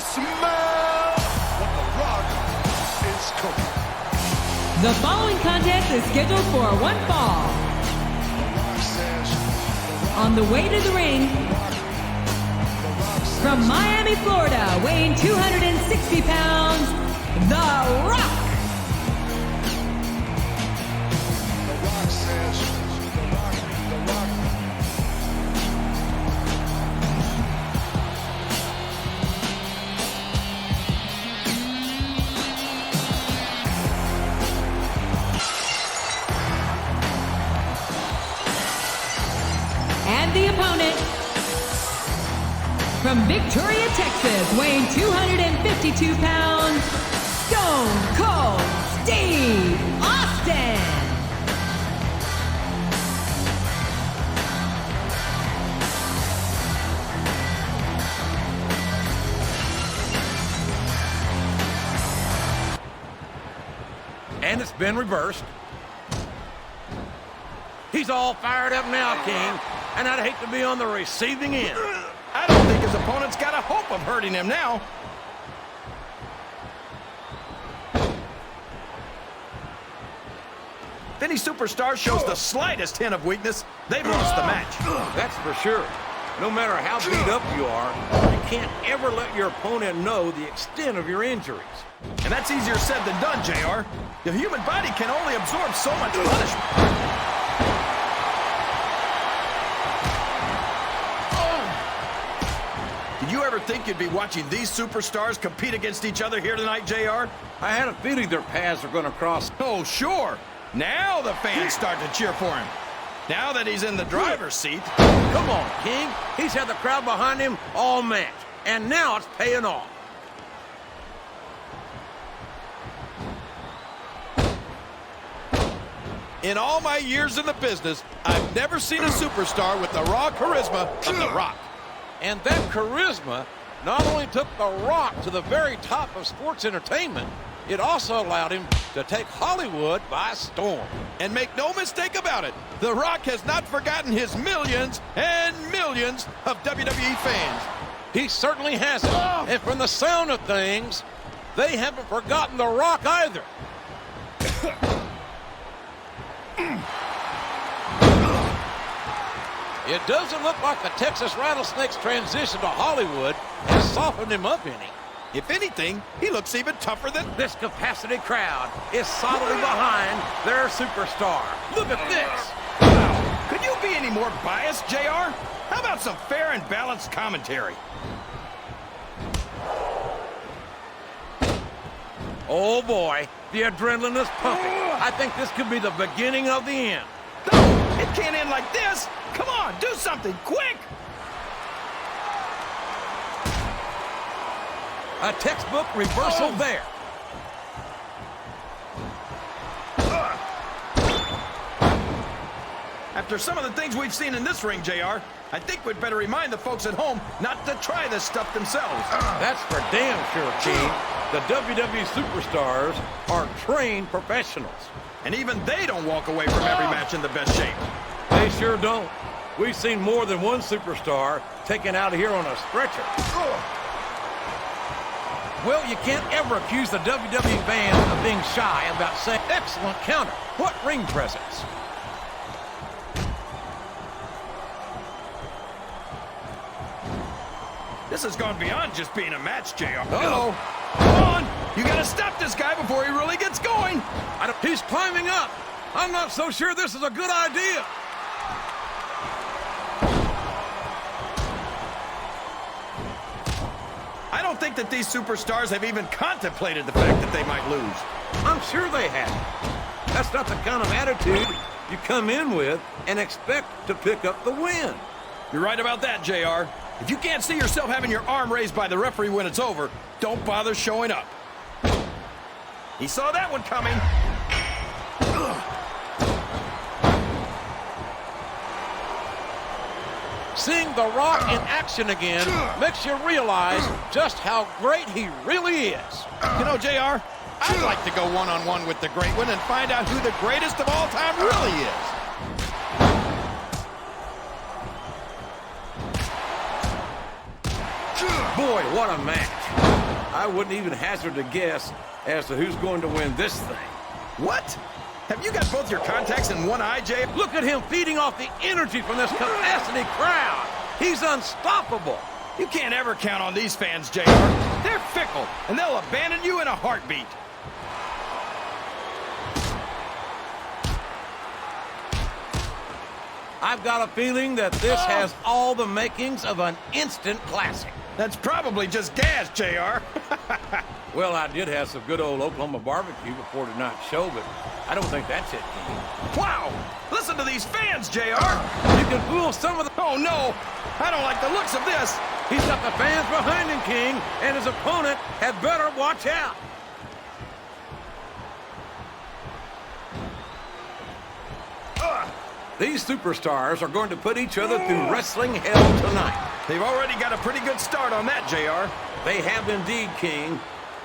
Smell what The Rock is cooking. The following contest is scheduled for one fall. On the way to the ring, from Miami, Florida, weighing 260 pounds, The Rock. The Rock says, The Rock. And the opponent, from Victoria, Texas, weighing 252 pounds, Stone Cold Steve Austin. And it's been reversed. He's all fired up now, King, and I'd hate to be on the receiving end. I don't think his opponent's got a hope of hurting him now. If any superstar shows the slightest hint of weakness, they've lost the match. That's for sure. No matter how beat up you are, you can't ever let your opponent know the extent of your injuries. And that's easier said than done, JR. The human body can only absorb so much punishment. Did you ever think you'd be watching these superstars compete against each other here tonight, JR? I had a feeling their paths are going to cross. Oh, sure. Now the fans start to cheer for him. Now that he's in the driver's seat. Come on, King. He's had the crowd behind him all match, and now it's paying off. In all my years in the business, I've never seen a superstar with the raw charisma of The Rock. And that charisma not only took The Rock to the very top of sports entertainment, it also allowed him to take Hollywood by storm. And make no mistake about it, The Rock has not forgotten his millions and millions of WWE fans. He certainly hasn't. And from the sound of things, they haven't forgotten The Rock either. It doesn't look like the Texas Rattlesnakes' transition to Hollywood has softened him up any. If anything, he looks even tougher than... This capacity crowd is solidly behind their superstar. Look at this. Wow. Could you be any more biased, JR? How about some fair and balanced commentary? Oh boy, the adrenaline is pumping. I think this could be the beginning of the end. No, it can't end like this. Come on, do something, quick! A textbook reversal there. After some of the things we've seen in this ring, JR, I think we'd better remind the folks at home not to try this stuff themselves. That's for damn sure, King. The WWE superstars are trained professionals. And even they don't walk away from every match in the best shape. They sure don't. We've seen more than one superstar taken out of here on a stretcher. Well, you can't ever accuse the WWE fans of being shy about saying, excellent counter. What ring presence. This has gone beyond just being a match, JR. Uh-oh. Come on! You gotta stop this guy before he really gets going! He's climbing up. I'm not so sure this is a good idea. I don't think that these superstars have even contemplated the fact that they might lose. I'm sure they haven't. That's not the kind of attitude you come in with and expect to pick up the win. You're right about that, JR. If you can't see yourself having your arm raised by the referee when it's over, don't bother showing up. He saw that one coming. Seeing The Rock in action again makes you realize just how great he really is. You know, JR, I'd like to go one-on-one with the great one and find out who the greatest of all time really is. Boy, what a match. I wouldn't even hazard a guess as to who's going to win this thing. What? Have you got both your contacts in one eye, Jay? Look at him feeding off the energy from this capacity crowd. He's unstoppable. You can't ever count on these fans, JR. They're fickle, and they'll abandon you in a heartbeat. I've got a feeling that this has all the makings of an instant classic. That's probably just gas, JR. Well, I did have some good old Oklahoma barbecue before tonight's show, but I don't think that's it, King. Wow! Listen to these fans, JR. You can fool some of the... Oh, no! I don't like the looks of this. He's got the fans behind him, King, and his opponent had better watch out. These superstars are going to put each other through wrestling hell tonight. They've already got a pretty good start on that, JR. They have indeed, King.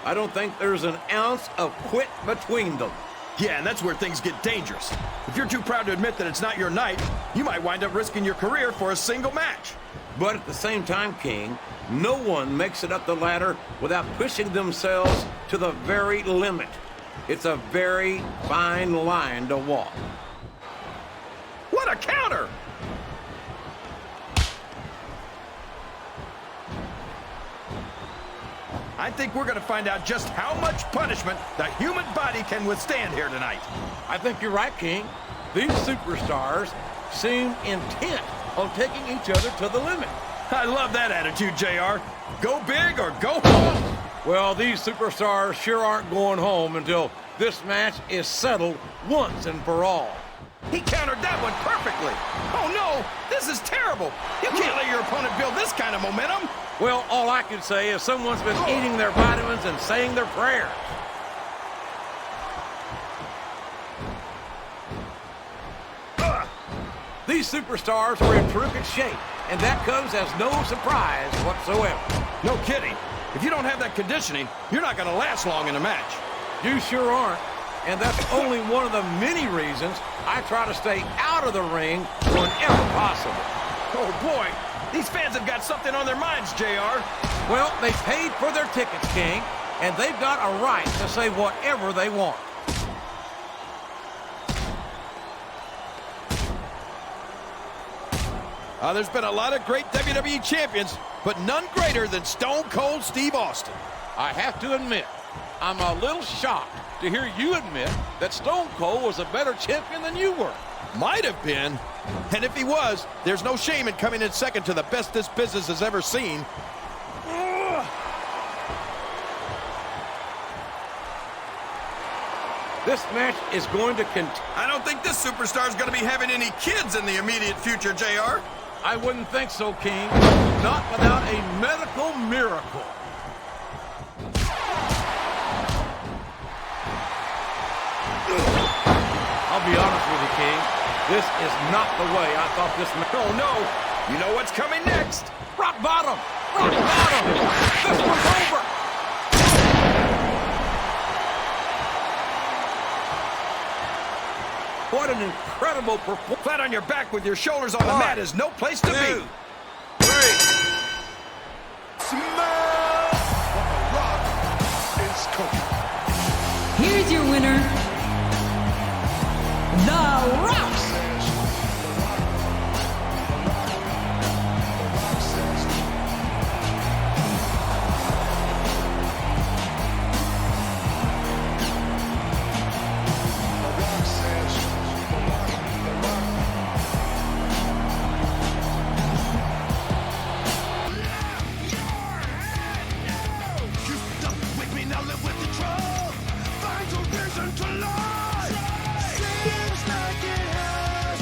I don't think there's an ounce of quit between them. Yeah, and that's where things get dangerous. If you're too proud to admit that it's not your night, you might wind up risking your career for a single match. But at the same time, King, no one makes it up the ladder without pushing themselves to the very limit. It's a very fine line to walk. What a counter! I think we're going to find out just how much punishment the human body can withstand here tonight. I think you're right, King. These superstars seem intent on taking each other to the limit. I love that attitude, JR. Go big or go home. Well, these superstars sure aren't going home until this match is settled once and for all. He countered that one perfectly. Oh, no, this is terrible. You can't let your opponent build this kind of momentum. Well, all I can say is someone's been eating their vitamins and saying their prayers. These superstars are in terrific shape, and that comes as no surprise whatsoever. No kidding. If you don't have that conditioning, you're not going to last long in a match. You sure aren't. And that's only one of the many reasons I try to stay out of the ring whenever possible. Oh, boy. These fans have got something on their minds, JR. Well, they paid for their tickets, King, and they've got a right to say whatever they want. There's been a lot of great WWE champions, but none greater than Stone Cold Steve Austin. I have to admit, I'm a little shocked to hear you admit that Stone Cold was a better champion than you were. Might have been. And if he was, there's no shame in coming in second to the best this business has ever seen. This match is going to continue. I don't think this superstar is going to be having any kids in the immediate future, JR. I wouldn't think so, King. Not without a medical miracle. I'll be honest with you, King. This is not the way I thought this match. Oh, no. You know what's coming next. Rock bottom! Rock bottom! This one's over! What an incredible performance. Flat on your back with your shoulders on the mat is no place to be. 3. Smell what the Rock is cooking. Here's your winner, The Rock. Seems like it has.